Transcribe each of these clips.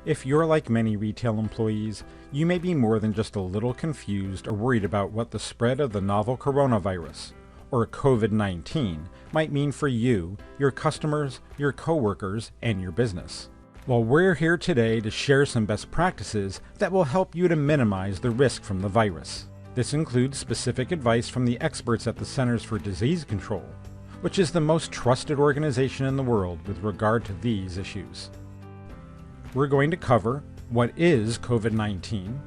If you're like many retail employees, you may be more than just a little confused or worried about what the spread of the novel coronavirus, or COVID-19, might mean for you, your customers, your coworkers, and your business. Well, we're here today to share some best practices that will help you to minimize the risk from the virus. This includes specific advice from the experts at the Centers for Disease Control, which is the most trusted organization in the world with regard to these issues. We're going to cover what is COVID-19,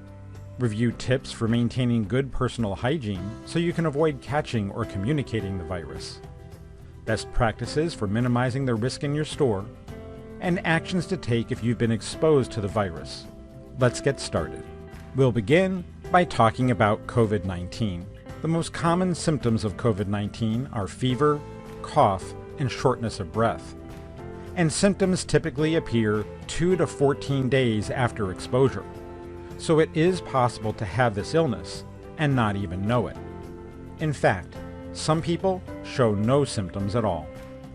review tips for maintaining good personal hygiene so you can avoid catching or communicating the virus, best practices for minimizing the risk in your store, and actions to take if you've been exposed to the virus. Let's get started. We'll begin by talking about COVID-19. The most common symptoms of COVID-19 are fever, cough, and shortness of breath. And symptoms typically appear 2 to 14 days after exposure. So it is possible to have this illness and not even know it. In fact, some people show no symptoms at all.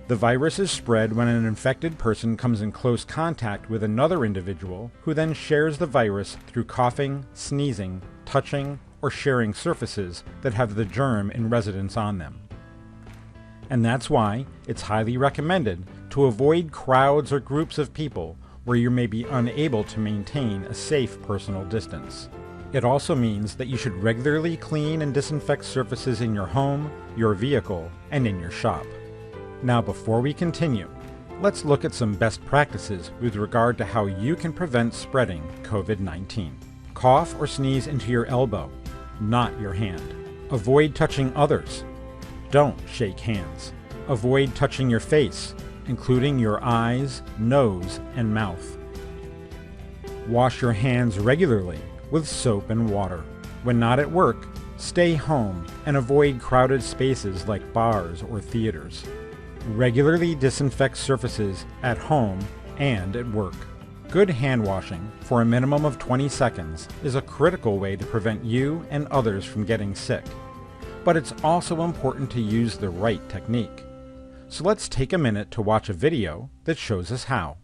The virus is spread when an infected person comes in close contact with another individual who then shares the virus through coughing, sneezing, touching, or sharing surfaces that have the germ in residence on them. And that's why it's highly recommended to avoid crowds or groups of people where you may be unable to maintain a safe personal distance. It also means that you should regularly clean and disinfect surfaces in your home, your vehicle, and in your shop. Now, before we continue, let's look at some best practices with regard to how you can prevent spreading COVID-19. Cough or sneeze into your elbow, not your hand. Avoid touching others. Don't shake hands. Avoid touching your face, including your eyes, nose, and mouth. Wash your hands regularly with soap and water. When not at work, stay home and avoid crowded spaces like bars or theaters. Regularly disinfect surfaces at home and at work. Good hand washing for a minimum of 20 seconds is a critical way to prevent you and others from getting sick. But it's also important to use the right technique. So let's take a minute to watch a video that shows us how.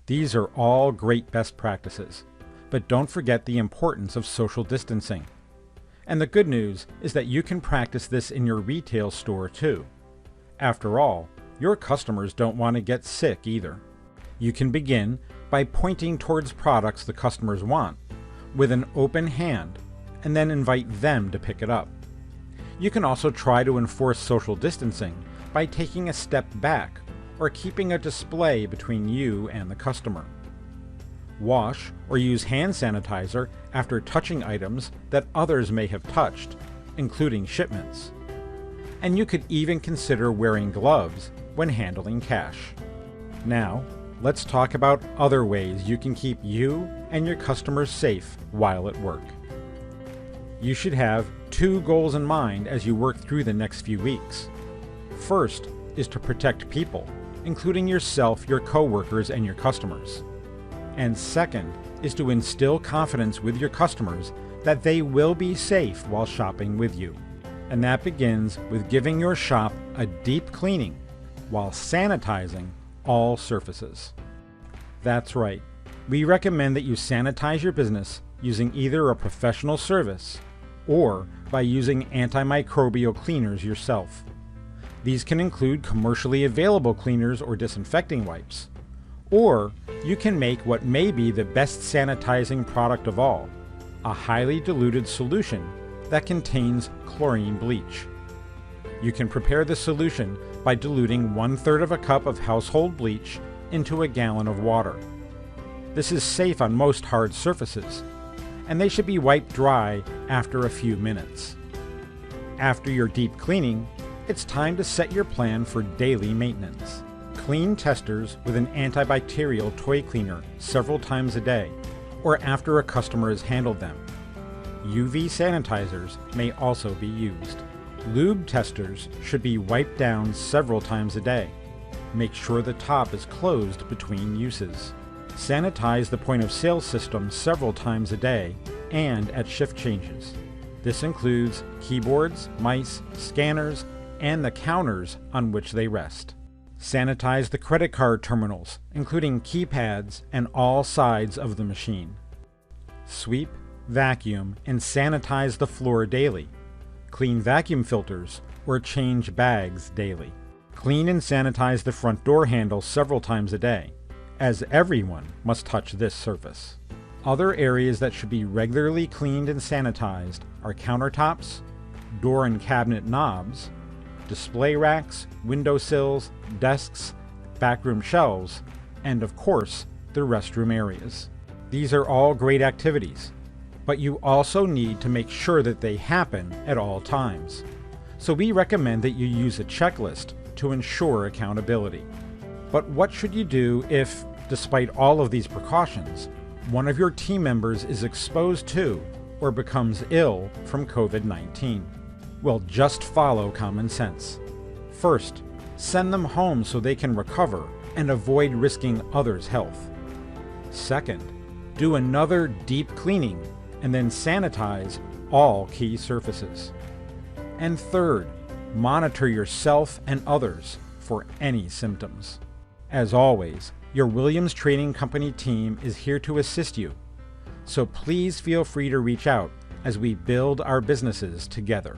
These are all great best practices, but don't forget the importance of social distancing. And the good news is that you can practice this in your retail store too. After all, your customers don't want to get sick either. You can begin by pointing towards products the customers want with an open hand and then invite them to pick it up. You can also try to enforce social distancing by taking a step back or keeping a display between you and the customer. Wash or use hand sanitizer after touching items that others may have touched, including shipments. And you could even consider wearing gloves when handling cash. Now, let's talk about other ways you can keep you and your customers safe while at work. You should have 2 goals in mind as you work through the next few weeks. First is to protect people, including yourself, your coworkers, and your customers. And second is to instill confidence with your customers that they will be safe while shopping with you. And that begins with giving your shop a deep cleaning while sanitizing all surfaces. That's right. We recommend that you sanitize your business using either a professional service or by using antimicrobial cleaners yourself. These can include commercially available cleaners or disinfecting wipes. Or you can make what may be the best sanitizing product of all, a highly diluted solution that contains chlorine bleach. You can prepare the solution by diluting 1/3 of a cup of household bleach into a gallon of water. This is safe on most hard surfaces, and they should be wiped dry after a few minutes. After your deep cleaning, it's time to set your plan for daily maintenance. Clean testers with an antibacterial toy cleaner several times a day, or after a customer has handled them. UV sanitizers may also be used. Lube testers should be wiped down several times a day. Make sure the top is closed between uses. Sanitize the point of sale system several times a day and at shift changes. This includes keyboards, mice, scanners, and the counters on which they rest. Sanitize the credit card terminals, including keypads and all sides of the machine. Sweep, vacuum, and sanitize the floor daily. Clean vacuum filters or change bags daily. Clean and sanitize the front door handle several times a day, as everyone must touch this surface. Other areas that should be regularly cleaned and sanitized are countertops, door and cabinet knobs, display racks, windowsills, desks, backroom shelves, and of course, the restroom areas. These are all great activities, but you also need to make sure that they happen at all times. So we recommend that you use a checklist to ensure accountability. But what should you do if, despite all of these precautions, one of your team members is exposed to or becomes ill from COVID-19? Well, just follow common sense. First, send them home so they can recover and avoid risking others' health. Second, do another deep cleaning and then sanitize all key surfaces. And third, monitor yourself and others for any symptoms. As always, your Williams Trading Company team is here to assist you, so please feel free to reach out as we build our businesses together.